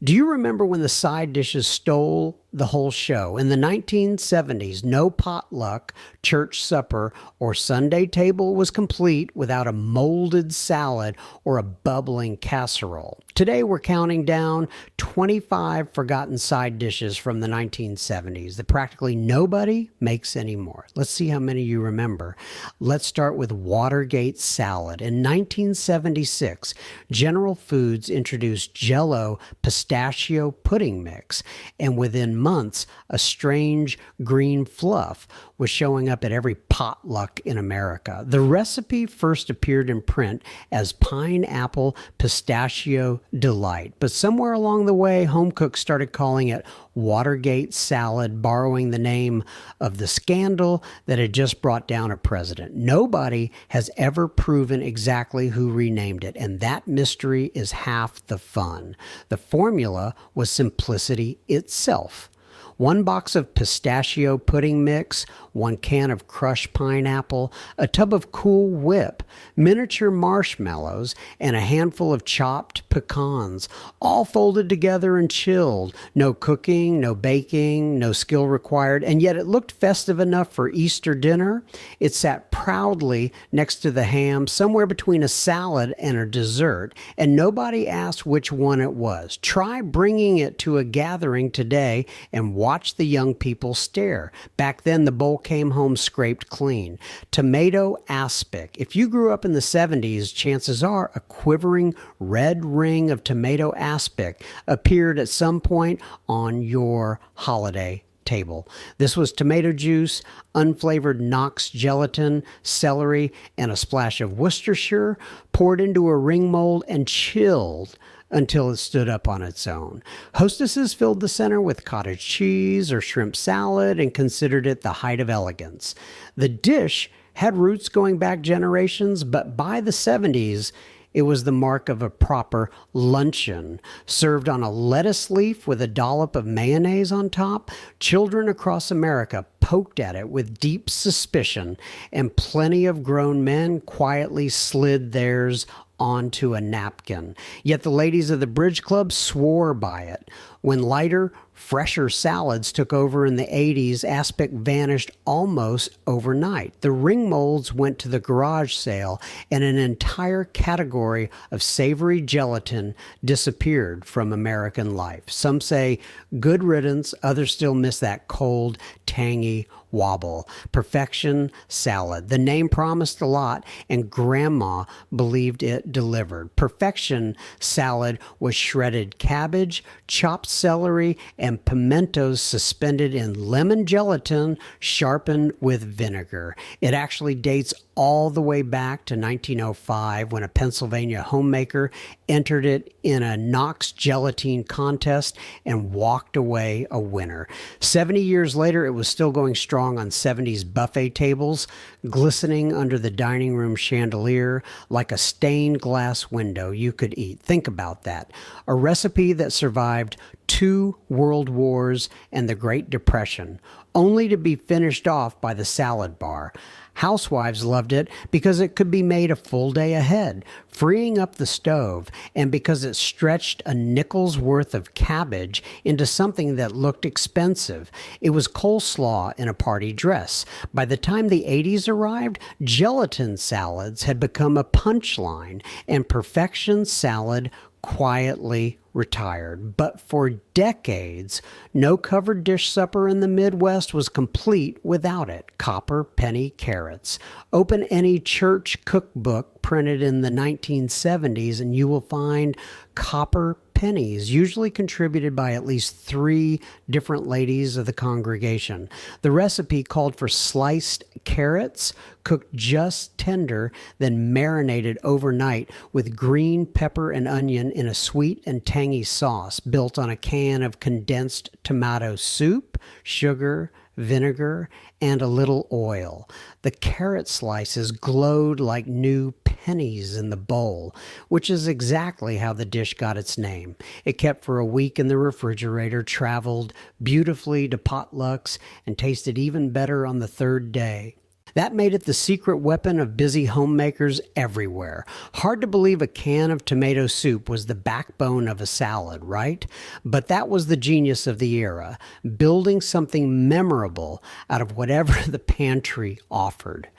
Do you remember when the side dishes stole the whole show? In the 1970s, no potluck, church supper, or Sunday table was complete without a molded salad or a bubbling casserole. Today, we're counting down 25 forgotten side dishes from the 1970s that practically nobody makes anymore. Let's see how many you remember. Let's start with Watergate salad. In 1976, General Foods introduced Jell-O pistachio pudding mix, and within months, a strange green fluff was showing up at every potluck in America. The recipe first appeared in print as Pineapple Pistachio Delight, but somewhere along the way, home cooks started calling it Watergate salad, borrowing the name of the scandal that had just brought down a president. Nobody has ever proven exactly who renamed it, and that mystery is half the fun. The formula was simplicity itself. 1 box of pistachio pudding mix, 1 can of crushed pineapple, a tub of Cool Whip, miniature marshmallows, and a handful of chopped pecans, all folded together and chilled. No cooking, no baking, no skill required, and yet it looked festive enough for Easter dinner. It sat proudly next to the ham, somewhere between a salad and a dessert, and nobody asked which one it was. Try bringing it to a gathering today and watch the young people stare. Back then, the bowl came home scraped clean. Tomato aspic. If you grew up in the 70s, chances are a quivering red ring of tomato aspic appeared at some point on your holiday table. This was tomato juice, unflavored Knox gelatin, celery, and a splash of Worcestershire poured into a ring mold and chilled until it stood up on its own. Hostesses filled the center with cottage cheese or shrimp salad and considered it the height of elegance. The dish had roots going back generations, but by the 70s, it was the mark of a proper luncheon, served on a lettuce leaf with a dollop of mayonnaise on top. Children across America poked at it with deep suspicion, and plenty of grown men quietly slid theirs onto a napkin. Yet the ladies of the Bridge Club swore by it. When lighter, fresher salads took over in the 80s, aspic vanished almost overnight. The ring molds went to the garage sale, and an entire category of savory gelatin disappeared from American life. Some say good riddance, others still miss that cold, tangy wobble. Perfection salad. The name promised a lot, and Grandma believed it delivered. Perfection salad was shredded cabbage, chopped celery, and pimentos suspended in lemon gelatin sharpened with vinegar. It actually dates all the way back to 1905 when a Pennsylvania homemaker entered it in a Knox gelatine contest and walked away a winner. 70 years later, it was still going strong on 70s buffet tables, glistening under the dining room chandelier like a stained glass window you could eat. Think about that. A recipe that survived 2 world wars and the Great Depression, only to be finished off by the salad bar. Housewives loved it because it could be made a full day ahead, freeing up the stove, and because it stretched a nickel's worth of cabbage into something that looked expensive. It was coleslaw in a party dress. By the time the 80s arrived, gelatin salads had become a punchline, and perfection salad quietly retired. But for decades, no covered dish supper in the Midwest was complete without it. Copper penny carrots. Open any church cookbook printed in the 1970s and you will find copper pennies, usually contributed by at least 3 different ladies of the congregation. The recipe called for sliced carrots, cooked just tender, then marinated overnight with green pepper and onion in a sweet and tangy sauce built on a can of condensed tomato soup, sugar, vinegar, and a little oil. The carrot slices glowed like new pennies in the bowl, which is exactly how the dish got its name. It kept for a week in the refrigerator, traveled beautifully to potlucks, and tasted even better on the 3rd day. That made it the secret weapon of busy homemakers everywhere. Hard to believe a can of tomato soup was the backbone of a salad, right? But that was the genius of the era, building something memorable out of whatever the pantry offered.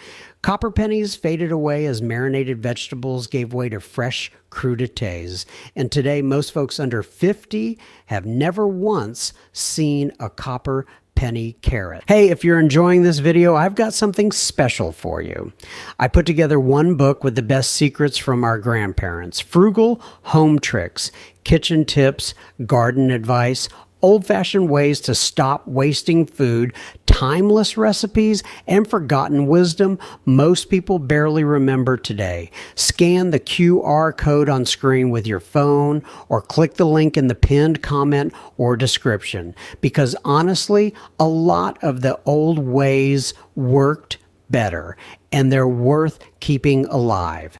Copper pennies faded away as marinated vegetables gave way to fresh crudités, and today most folks under 50 have never once seen a copper penny carrot. Hey, if you're enjoying this video, I've got something special for you. I put together one book with the best secrets from our grandparents: frugal home tricks, kitchen tips, garden advice, old-fashioned ways to stop wasting food, timeless recipes, and forgotten wisdom most people barely remember today. Scan the QR code on screen with your phone or click the link in the pinned comment or description, because honestly, a lot of the old ways worked better, and they're worth keeping alive.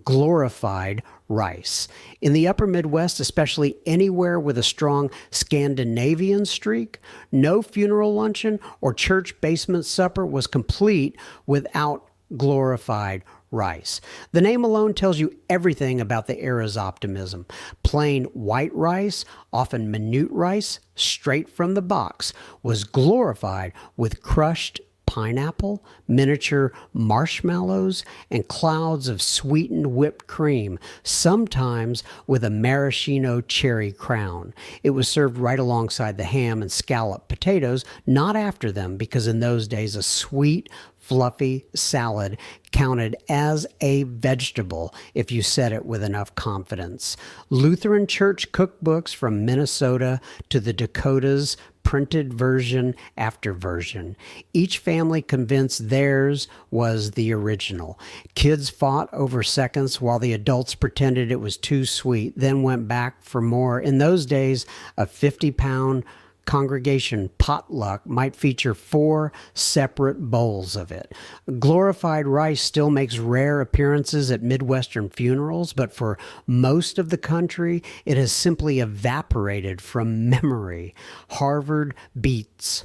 Glorified rice. In the upper Midwest, especially anywhere with a strong Scandinavian streak, no funeral luncheon or church basement supper was complete without glorified rice. The name alone tells you everything about the era's optimism. Plain white rice, often minute rice, straight from the box, was glorified with crushed pineapple, miniature marshmallows, and clouds of sweetened whipped cream, sometimes with a maraschino cherry crown. It was served right alongside the ham and scalloped potatoes, not after them, because in those days a sweet, fluffy salad counted as a vegetable if you said it with enough confidence. Lutheran church cookbooks from Minnesota to the Dakotas printed version after version. Each family convinced theirs was the original. Kids fought over seconds while the adults pretended it was too sweet, then went back for more. In those days, a 50-pound congregation potluck might feature 4 separate bowls of it. Glorified rice still makes rare appearances at Midwestern funerals, but for most of the country, it has simply evaporated from memory. Harvard beets.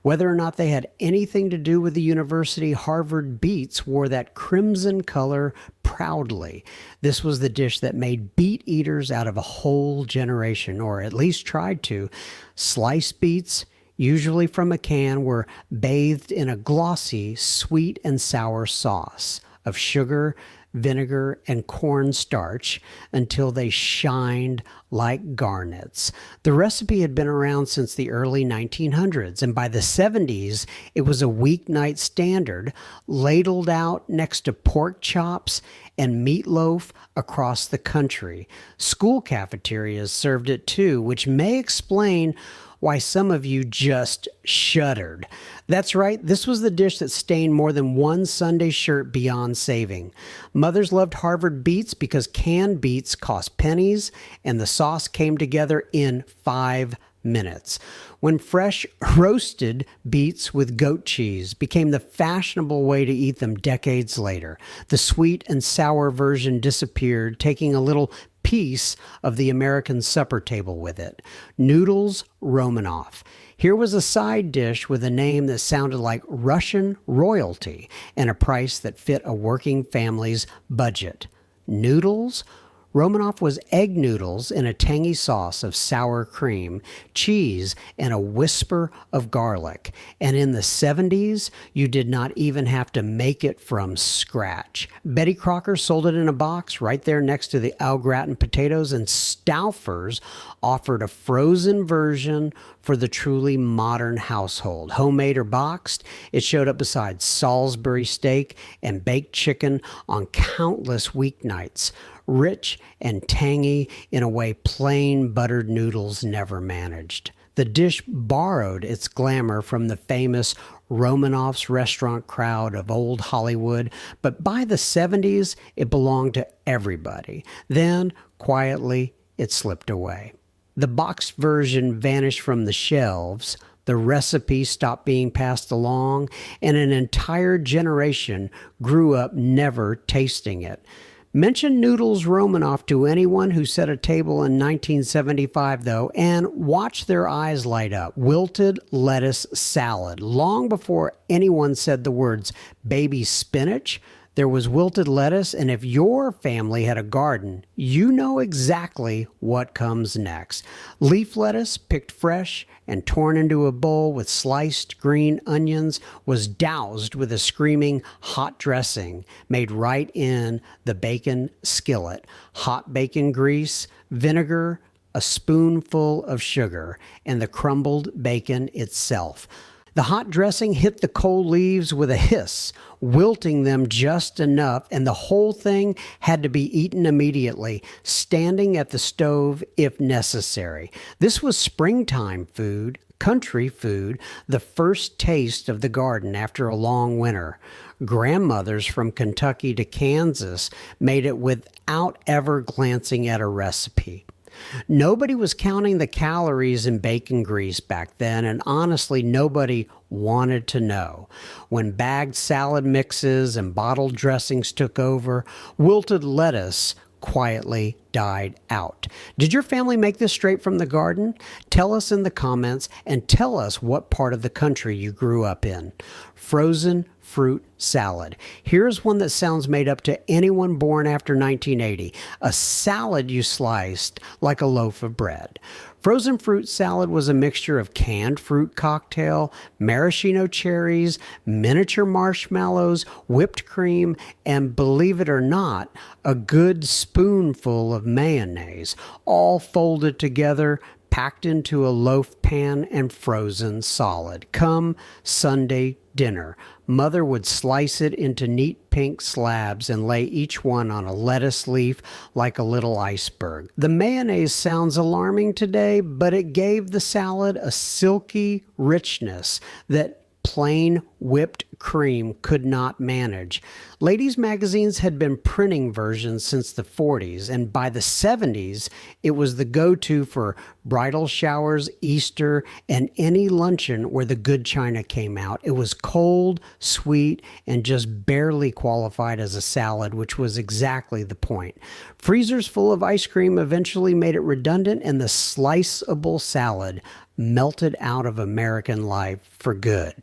Whether or not they had anything to do with the university, Harvard beets wore that crimson color proudly. This was the dish that made beet eaters out of a whole generation, or at least tried to. Sliced beets, usually from a can, were bathed in a glossy, sweet and sour sauce of sugar, vinegar, and cornstarch until they shined like garnets. The recipe had been around since the early 1900s, and by the 70s, it was a weeknight standard, ladled out next to pork chops and meatloaf across the country. School cafeterias served it too, which may explain why some of you just shuddered. That's right, this was the dish that stained more than one Sunday shirt beyond saving. Mothers loved Harvard beets because canned beets cost pennies, and the sauce came together in 5 minutes. When fresh roasted beets with goat cheese became the fashionable way to eat them decades later, the sweet and sour version disappeared, taking a little piece of the American supper table with it. Noodles Romanoff. Here was a side dish with a name that sounded like Russian royalty and a price that fit a working family's budget. Noodles Romanoff was egg noodles in a tangy sauce of sour cream, cheese, and a whisper of garlic. And in the 70s, you did not even have to make it from scratch. Betty Crocker sold it in a box right there next to the au gratin potatoes, and Stauffer's offered a frozen version for the truly modern household. Homemade or boxed, it showed up beside Salisbury steak and baked chicken on countless weeknights. Rich and tangy in a way plain buttered noodles never managed. The dish borrowed its glamour from the famous Romanoff's restaurant crowd of old Hollywood, but by the 70s, it belonged to everybody. Then, quietly, it slipped away. The boxed version vanished from the shelves, the recipe stopped being passed along, and an entire generation grew up never tasting it. Mention noodles Romanoff to anyone who set a table in 1975, though, and watch their eyes light up. Wilted lettuce salad. Long before anyone said the words baby spinach, there was wilted lettuce, and if your family had a garden, you know exactly what comes next. Leaf lettuce, picked fresh and torn into a bowl with sliced green onions, was doused with a screaming hot dressing made right in the bacon skillet. Hot bacon grease, vinegar, a spoonful of sugar, and the crumbled bacon itself. The hot dressing hit the cold leaves with a hiss, wilting them just enough, and the whole thing had to be eaten immediately, standing at the stove if necessary. This was springtime food, country food, the first taste of the garden after a long winter. Grandmothers from Kentucky to Kansas made it without ever glancing at a recipe. Nobody was counting the calories in bacon grease back then, and honestly, nobody wanted to know. When bagged salad mixes and bottled dressings took over, wilted lettuce quietly died out. Did your family make this straight from the garden? Tell us in the comments, and tell us what part of the country you grew up in. Frozen fruit salad. Here's one that sounds made up to anyone born after 1980. A salad you sliced like a loaf of bread. Frozen fruit salad was a mixture of canned fruit cocktail, maraschino cherries, miniature marshmallows, whipped cream, and believe it or not, a good spoonful of mayonnaise, all folded together, packed into a loaf pan and frozen solid. Come Sunday dinner, Mother would slice it into neat pink slabs and lay each one on a lettuce leaf like a little iceberg. The mayonnaise sounds alarming today, but it gave the salad a silky richness that plain whipped cream could not manage. Ladies' magazines had been printing versions since the 40s, and by the 70s, it was the go-to for bridal showers, Easter, and any luncheon where the good china came out. It was cold, sweet, and just barely qualified as a salad, which was exactly the point. Freezers full of ice cream eventually made it redundant, and the sliceable salad melted out of American life for good.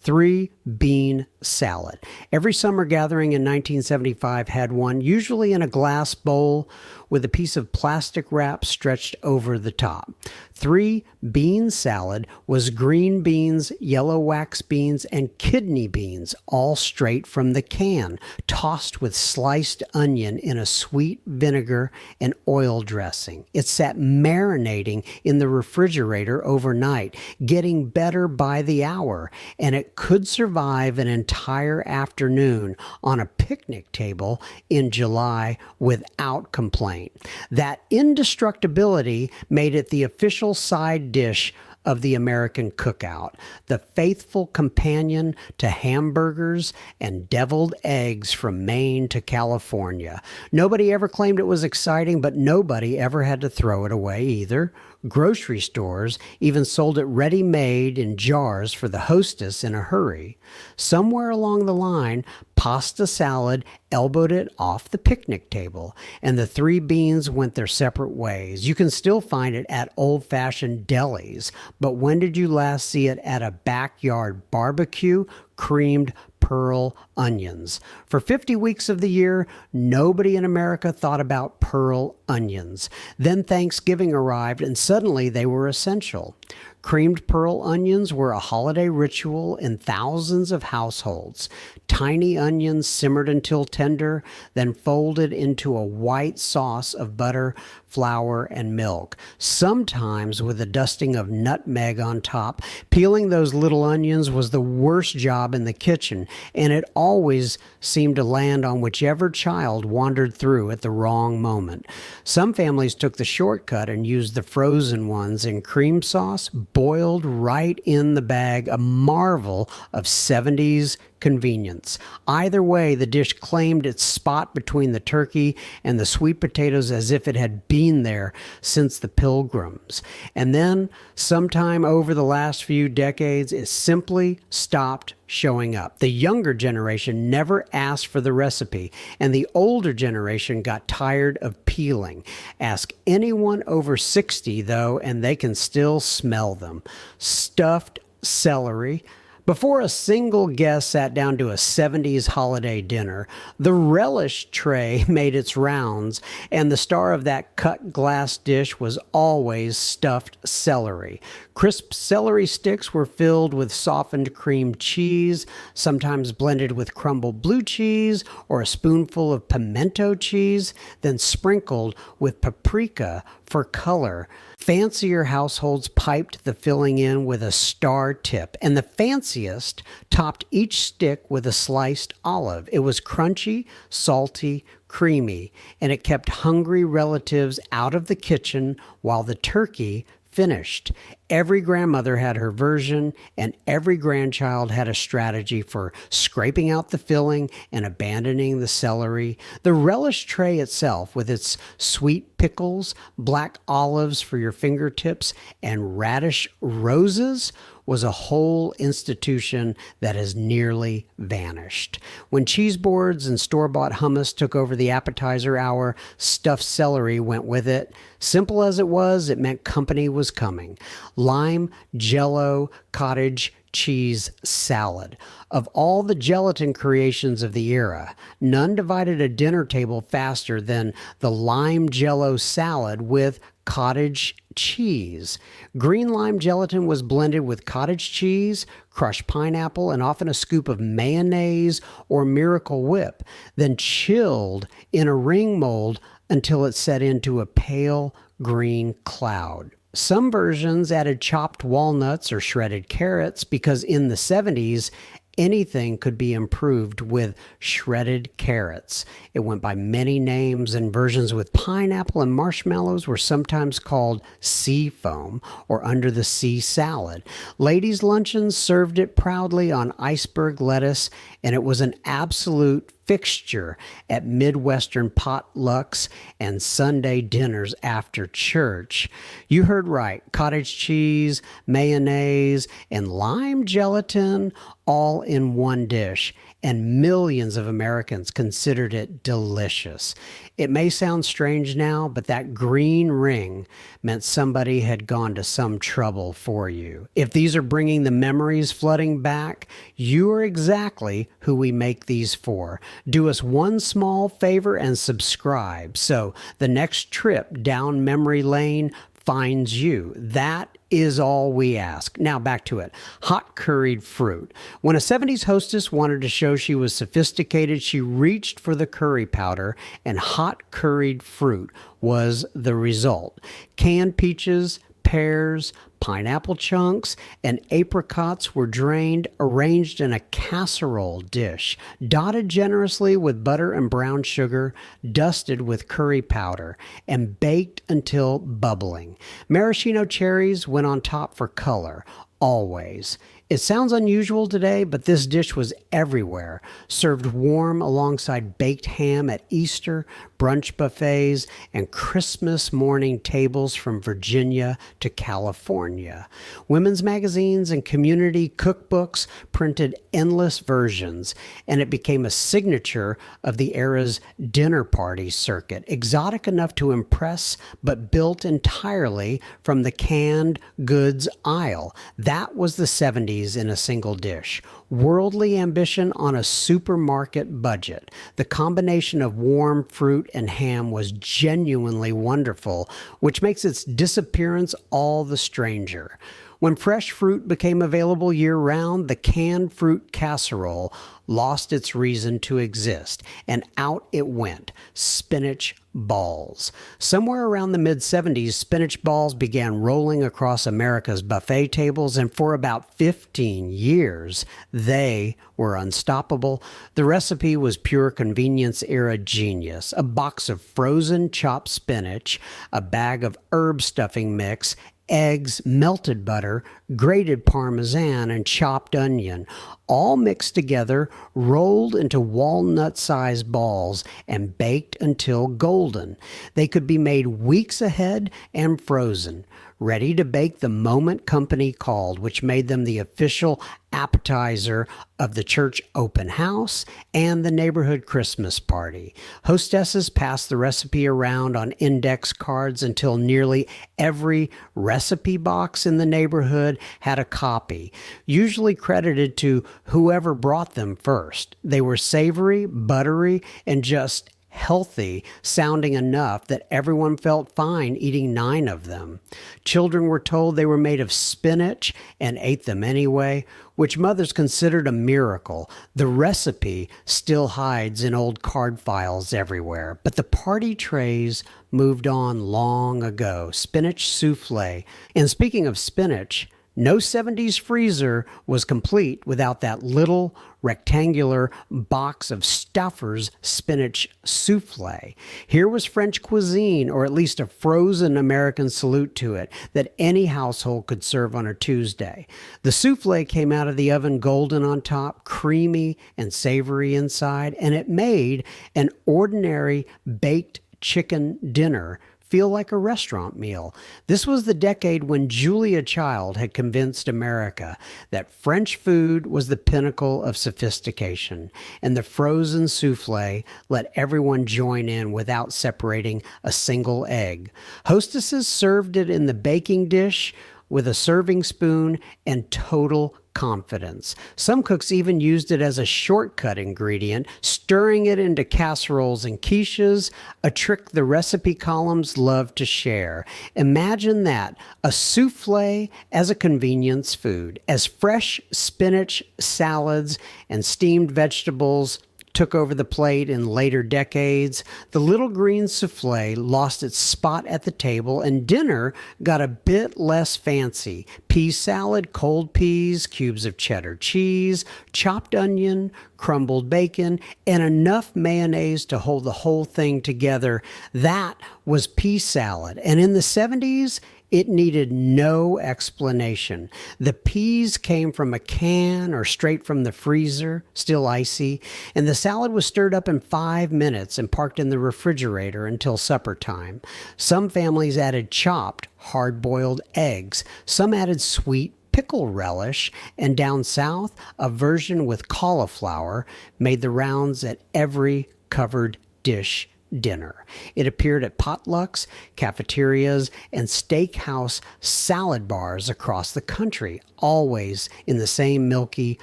3-bean salad. Every summer gathering in 1975 had one, usually in a glass bowl with a piece of plastic wrap stretched over the top. 3-bean salad was green beans, yellow wax beans, and kidney beans, all straight from the can, tossed with sliced onion in a sweet vinegar and oil dressing. It sat marinating in the refrigerator overnight, getting better by the hour, and it could survive an entire afternoon on a picnic table in July without complaint. That indestructibility made it the official side dish of the American cookout, the faithful companion to hamburgers and deviled eggs from Maine to California. Nobody ever claimed it was exciting, but nobody ever had to throw it away either. Grocery stores even sold it ready-made in jars for the hostess in a hurry. Somewhere along the line, pasta salad elbowed it off the picnic table, and the 3 beans went their separate ways. You can still find it at old-fashioned delis, but when did you last see it at a backyard barbecue? Creamed pearl onions. For 50 weeks of the year, nobody in America thought about pearl onions. Then Thanksgiving arrived, and suddenly they were essential. Creamed pearl onions were a holiday ritual in thousands of households. Tiny onions simmered until tender, then folded into a white sauce of butter, flour, and milk, sometimes with a dusting of nutmeg on top. Peeling those little onions was the worst job in the kitchen, and it always seemed to land on whichever child wandered through at the wrong moment. Some families took the shortcut and used the frozen ones in cream sauce, boiled right in the bag, a marvel of 70s convenience. Either way, the dish claimed its spot between the turkey and the sweet potatoes as if it had been there since the Pilgrims. And then, sometime over the last few decades, it simply stopped showing up. The younger generation never asked for the recipe, and the older generation got tired of peeling. Ask anyone over 60, though, and they can still smell them. Stuffed celery. Before a single guest sat down to a 70s holiday dinner, the relish tray made its rounds, and the star of that cut glass dish was always stuffed celery. Crisp celery sticks were filled with softened cream cheese, sometimes blended with crumbled blue cheese or a spoonful of pimento cheese, then sprinkled with paprika for color. Fancier households piped the filling in with a star tip, and the fanciest topped each stick with a sliced olive. It was crunchy, salty, creamy, and it kept hungry relatives out of the kitchen while the turkey finished. Every grandmother had her version, and every grandchild had a strategy for scraping out the filling and abandoning the celery. The relish tray itself, with its sweet pickles, black olives for your fingertips, and radish roses, was a whole institution that has nearly vanished. When cheese boards and store-bought hummus took over the appetizer hour, stuffed celery went with it. Simple as it was, it meant company was coming. Lime, Jell-O, cottage cheese salad. Of all the gelatin creations of the era, none divided a dinner table faster than the lime Jell-O salad with cottage cheese. Green lime gelatin was blended with cottage cheese, crushed pineapple, and often a scoop of mayonnaise or Miracle Whip, then chilled in a ring mold until it set into a pale green cloud. Some versions added chopped walnuts or shredded carrots because in the 70s, anything could be improved with shredded carrots. It went by many names, and versions with pineapple and marshmallows were sometimes called sea foam or under the sea salad. Ladies' luncheons served it proudly on iceberg lettuce, and it was an absolute fixture at Midwestern potlucks and Sunday dinners after church. You heard right. Cottage cheese, mayonnaise, and lime gelatin all in one dish, and millions of Americans considered it delicious. It may sound strange now, but that green ring meant somebody had gone to some trouble for you. If these are bringing the memories flooding back, you are exactly who we make these for. Do us one small favor and subscribe so the next trip down memory lane finds you. That is all we ask. Now back to it. Hot curried fruit. When a 70s hostess wanted to show she was sophisticated, she reached for the curry powder, and hot curried fruit was the result. Canned peaches, pears, pineapple chunks, and apricots were drained, arranged in a casserole dish, dotted generously with butter and brown sugar, dusted with curry powder, and baked until bubbling. Maraschino cherries went on top for color, always. It sounds unusual today, but this dish was everywhere, served warm alongside baked ham at Easter, brunch buffets, and Christmas morning tables from Virginia to California. Women's magazines and community cookbooks printed endless versions, and it became a signature of the era's dinner party circuit, exotic enough to impress, but built entirely from the canned goods aisle. That was the 70s in a single dish. Worldly ambition on a supermarket budget. The combination of warm fruit and ham was genuinely wonderful, which makes its disappearance all the stranger. When fresh fruit became available year-round, the canned fruit casserole lost its reason to exist, and out it went, spinach balls. Somewhere around the mid-70s, spinach balls began rolling across America's buffet tables, and for about 15 years, they were unstoppable. The recipe was pure convenience-era genius. A box of frozen chopped spinach, a bag of herb stuffing mix, eggs, melted butter, grated Parmesan, and chopped onion, all mixed together, rolled into walnut-sized balls, and baked until golden. They could be made weeks ahead and frozen, ready to bake the moment company called, which made them the official appetizer of the church open house and the neighborhood Christmas party. Hostesses passed the recipe around on index cards until nearly every recipe box in the neighborhood had a copy, usually credited to whoever brought them first. They were savory, buttery, and just healthy sounding enough that everyone felt fine eating 9 of them. Children were told they were made of spinach and ate them anyway, which mothers considered a miracle. The recipe still hides in old card files everywhere, but the party trays moved on long ago. Spinach souffle. And speaking of spinach, no 70s freezer was complete without that little rectangular box of Stauffer's spinach souffle. Here was French cuisine, or at least a frozen American salute to it, that any household could serve on a Tuesday. The souffle came out of the oven golden on top, creamy and savory inside, and it made an ordinary baked chicken dinner feel like a restaurant meal. This was the decade when Julia Child had convinced America that French food was the pinnacle of sophistication, and the frozen souffle let everyone join in without separating a single egg. Hostesses served it in the baking dish with a serving spoon and total confidence. Some cooks even used it as a shortcut ingredient, stirring it into casseroles and quiches, a trick the recipe columns loved to share. Imagine that, a souffle as a convenience food, as fresh spinach salads and steamed vegetables took over the plate in later decades. The little green souffle lost its spot at the table, and dinner got a bit less fancy. Pea salad, cold peas, cubes of cheddar cheese, chopped onion, crumbled bacon, and enough mayonnaise to hold the whole thing together. That was pea salad. And in the 70s, it needed no explanation. The peas came from a can or straight from the freezer, still icy, and the salad was stirred up in 5 minutes and parked in the refrigerator until supper time. Some families added chopped, hard-boiled eggs. Some added sweet pickle relish, and down south, a version with cauliflower made the rounds at every covered dish dinner. It appeared at potlucks, cafeterias, and steakhouse salad bars across the country, always in the same milky,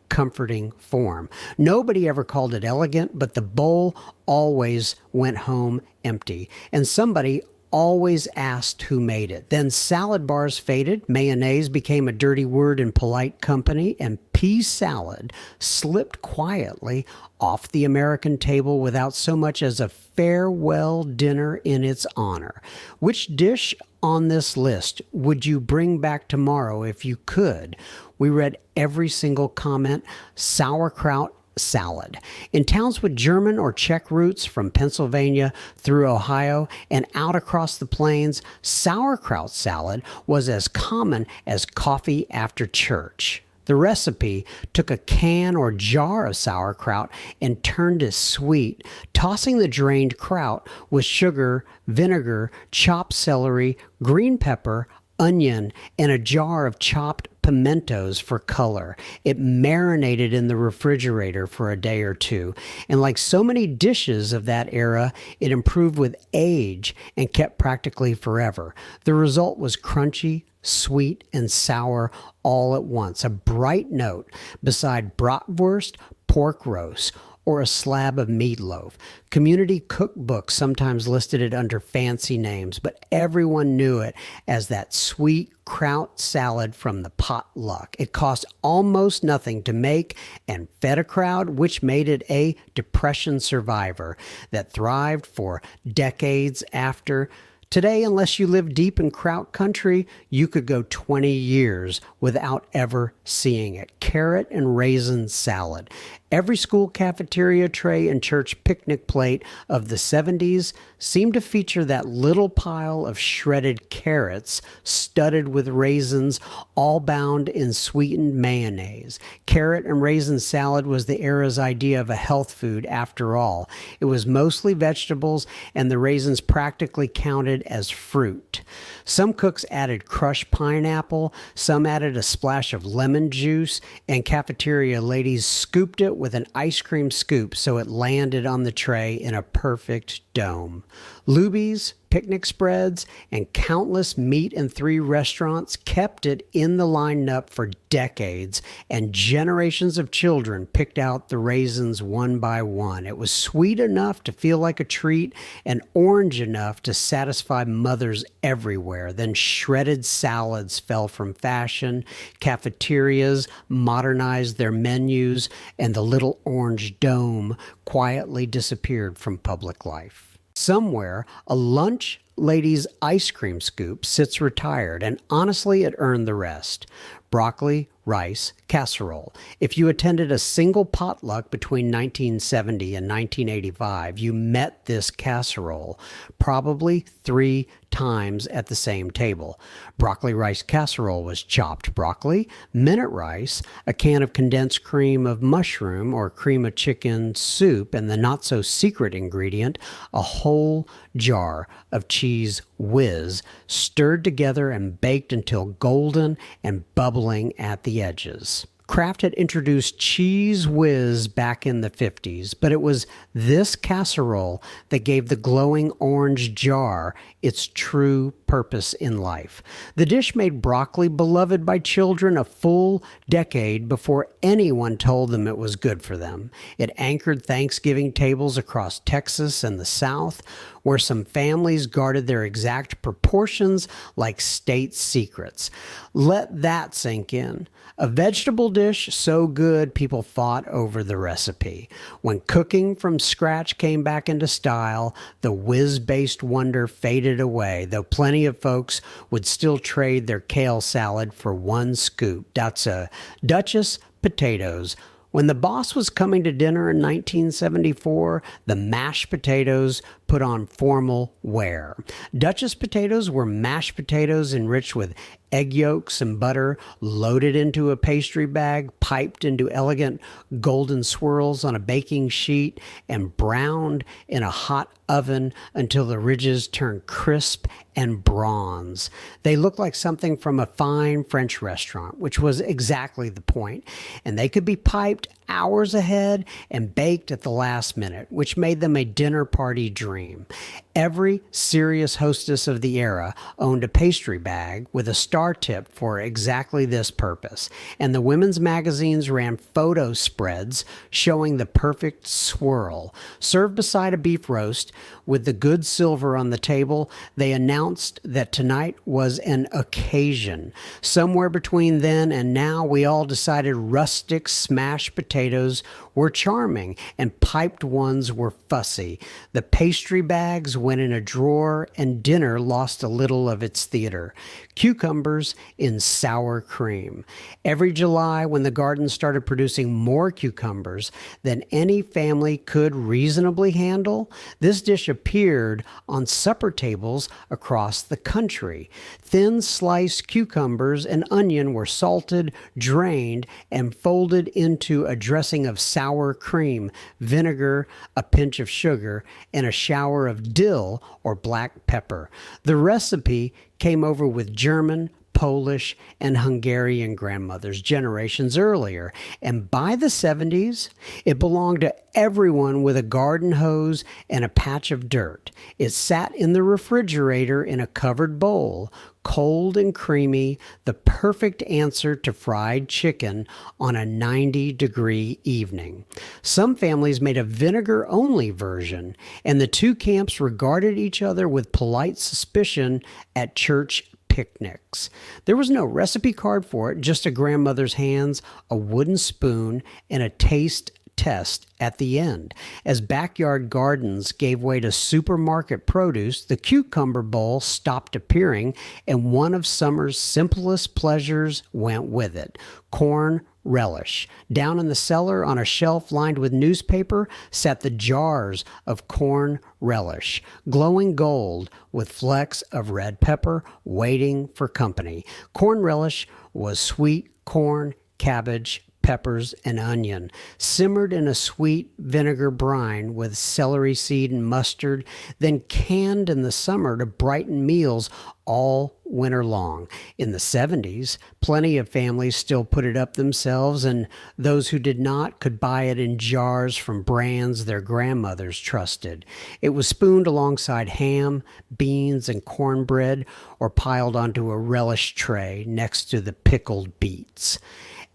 comforting form. Nobody ever called it elegant, but the bowl always went home empty, and somebody always asked who made it. Then salad bars faded, mayonnaise became a dirty word in polite company, and pea salad slipped quietly off the American table without so much as a farewell dinner in its honor. Which dish on this list would you bring back tomorrow if you could? We read every single comment. Sauerkraut salad. In towns with German or Czech roots, from Pennsylvania through Ohio and out across the plains, sauerkraut salad was as common as coffee after church. The recipe took a can or jar of sauerkraut and turned it sweet, tossing the drained kraut with sugar, vinegar, chopped celery, green pepper, onion, and a jar of chopped pimentos for color. It marinated in the refrigerator for a day or two, and like so many dishes of that era, it improved with age and kept practically forever. The result was crunchy, sweet, and sour all at once, a bright note beside bratwurst, pork roast, or a slab of meatloaf. Community cookbooks sometimes listed it under fancy names, but everyone knew it as that sweet kraut salad from the potluck. It cost almost nothing to make and fed a crowd, which made it a Depression survivor that thrived for decades after. Today, unless you live deep in Kraut country, you could go 20 years without ever seeing it. Carrot and raisin salad. Every school cafeteria tray and church picnic plate of the 70s seemed to feature that little pile of shredded carrots studded with raisins, all bound in sweetened mayonnaise. Carrot and raisin salad was the era's idea of a health food after all. It was mostly vegetables, and the raisins practically counted as fruit. Some cooks added crushed pineapple, some added a splash of lemon juice, and cafeteria ladies scooped it with an ice cream scoop so it landed on the tray in a perfect dome. Luby's, picnic spreads, and countless meat and three restaurants kept it in the lineup for decades, and generations of children picked out the raisins one by one. It was sweet enough to feel like a treat and orange enough to satisfy mothers everywhere. Then shredded salads fell from fashion, cafeterias modernized their menus, and the little orange dome quietly disappeared from public life. Somewhere, a lunch lady's ice cream scoop sits retired, and honestly, it earned the rest. Broccoli, rice, casserole. If you attended a single potluck between 1970 and 1985, you met this casserole probably 3 times at the same table. Broccoli rice casserole was chopped broccoli, minute rice, a can of condensed cream of mushroom or cream of chicken soup, and the not-so-secret ingredient, a whole jar of cheese whiz, stirred together and baked until golden and bubbling at the edges. Kraft had introduced Cheese Whiz back in the 50s, but it was this casserole that gave the glowing orange jar its true purpose in life. The dish made broccoli beloved by children a full decade before anyone told them it was good for them. It anchored Thanksgiving tables across Texas and the South, where some families guarded their exact proportions like state secrets. Let that sink in. A vegetable dish so good people fought over the recipe. When cooking from scratch came back into style, the whiz-based wonder faded away, though plenty of folks would still trade their kale salad for one scoop. That's a Duchess potatoes. When the boss was coming to dinner in 1974, the mashed potatoes put on formal wear. Duchess potatoes were mashed potatoes enriched with egg yolks and butter, loaded into a pastry bag, piped into elegant golden swirls on a baking sheet, and browned in a hot oven until the ridges turned crisp and bronze. They looked like something from a fine French restaurant, which was exactly the point. And they could be piped hours ahead and baked at the last minute, which made them a dinner party dream. Every serious hostess of the era owned a pastry bag with a star tip for exactly this purpose, and the women's magazines ran photo spreads showing the perfect swirl. Served beside a beef roast with the good silver on the table, they announced that tonight was an occasion. Somewhere between then and now, we all decided rustic smashed potatoes were charming and piped ones were fussy. The pastry bags went in a drawer, and dinner lost a little of its theater. Cucumbers in sour cream. Every July, when the garden started producing more cucumbers than any family could reasonably handle, this dish appeared on supper tables across the country. Thin sliced cucumbers and onion were salted, drained, and folded into a dressing of sour cream, vinegar, a pinch of sugar, and a shower of dill or black pepper. The recipe came over with German, Polish, and Hungarian grandmothers generations earlier, and by the 70s, it belonged to everyone with a garden hose and a patch of dirt. It sat in the refrigerator in a covered bowl, cold and creamy, the perfect answer to fried chicken on a 90-degree evening. Some families made a vinegar-only version, and the two camps regarded each other with polite suspicion at church picnics. There was no recipe card for it, just a grandmother's hands, a wooden spoon, and a taste test at the end. As backyard gardens gave way to supermarket produce, the cucumber bowl stopped appearing, and one of summer's simplest pleasures went with it: corn relish. Down in the cellar on a shelf lined with newspaper sat the jars of corn relish, glowing gold with flecks of red pepper, waiting for company. Corn relish was sweet corn, cabbage, peppers, and onion, simmered in a sweet vinegar brine with celery seed and mustard, then canned in the summer to brighten meals all winter long. In the 70s, plenty of families still put it up themselves, and those who did not could buy it in jars from brands their grandmothers trusted. It was spooned alongside ham, beans, and cornbread, or piled onto a relish tray next to the pickled beets.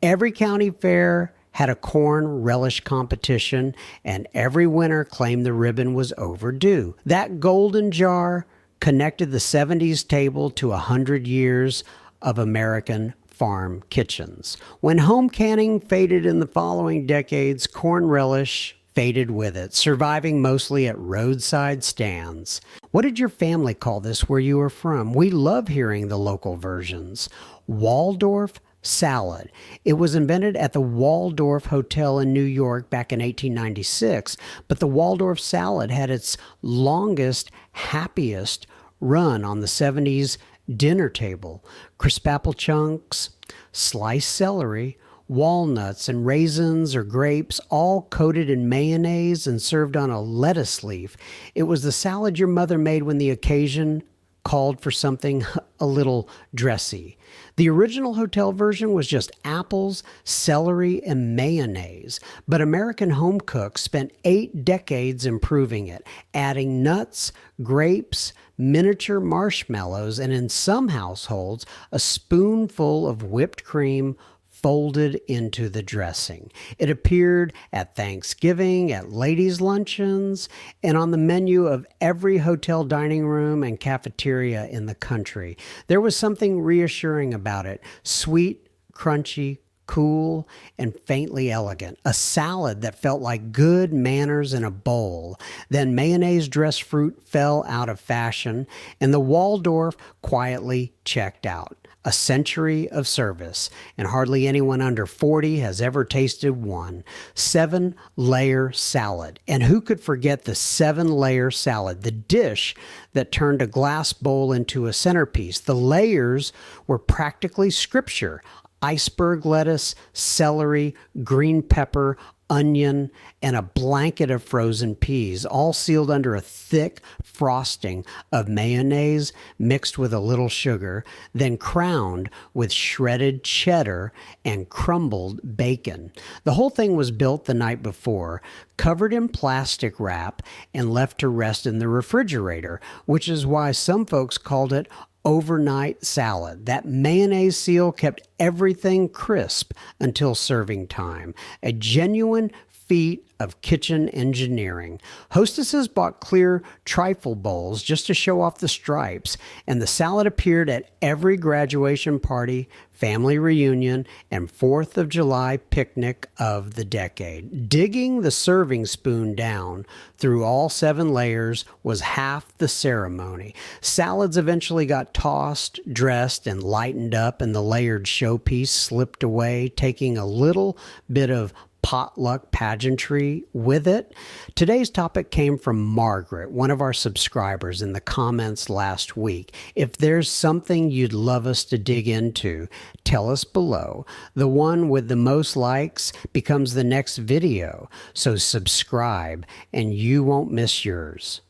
Every county fair had a corn relish competition, and every winner claimed the ribbon was overdue. That golden jar connected the 70s table to 100 years of American farm kitchens. When home canning faded in the following decades, corn relish faded with it, surviving mostly at roadside stands. What did your family call this where you were from? We love hearing the local versions. Waldorf salad. It was invented at the Waldorf Hotel in New York back in 1896, but the Waldorf salad had its longest, happiest run on the 70s dinner table. Crisp apple chunks, sliced celery, walnuts, and raisins or grapes, all coated in mayonnaise and served on a lettuce leaf. It was the salad your mother made when the occasion called for something a little dressy. The original hotel version was just apples, celery, and mayonnaise, but American home cooks spent 8 decades improving it, adding nuts, grapes, miniature marshmallows, and in some households, a spoonful of whipped cream folded into the dressing. It appeared at Thanksgiving, at ladies' luncheons, and on the menu of every hotel dining room and cafeteria in the country. There was something reassuring about it: sweet, crunchy, cool, and faintly elegant. A salad that felt like good manners in a bowl. Then mayonnaise-dressed fruit fell out of fashion, and the Waldorf quietly checked out. A century of service, and hardly anyone under 40 has ever tasted one. 7-layer salad. And who could forget the 7-layer salad, the dish that turned a glass bowl into a centerpiece? The layers were practically scripture: iceberg lettuce, celery, green pepper, onion, and a blanket of frozen peas, all sealed under a thick frosting of mayonnaise mixed with a little sugar, then crowned with shredded cheddar and crumbled bacon. The whole thing was built the night before, covered in plastic wrap, and left to rest in the refrigerator, which is why some folks called it overnight salad. That mayonnaise seal kept everything crisp until serving time. A genuine feat of kitchen engineering. Hostesses bought clear trifle bowls just to show off the stripes, and the salad appeared at every graduation party, family reunion, and 4th of July picnic of the decade. Digging the serving spoon down through all 7 layers was half the ceremony. Salads eventually got tossed, dressed, and lightened up, and the layered showpiece slipped away, taking a little bit of potluck pageantry with it. Today's topic came from Margaret, one of our subscribers, in the comments last week. If there's something you'd love us to dig into, tell us below. The one with the most likes becomes the next video, so subscribe and you won't miss yours.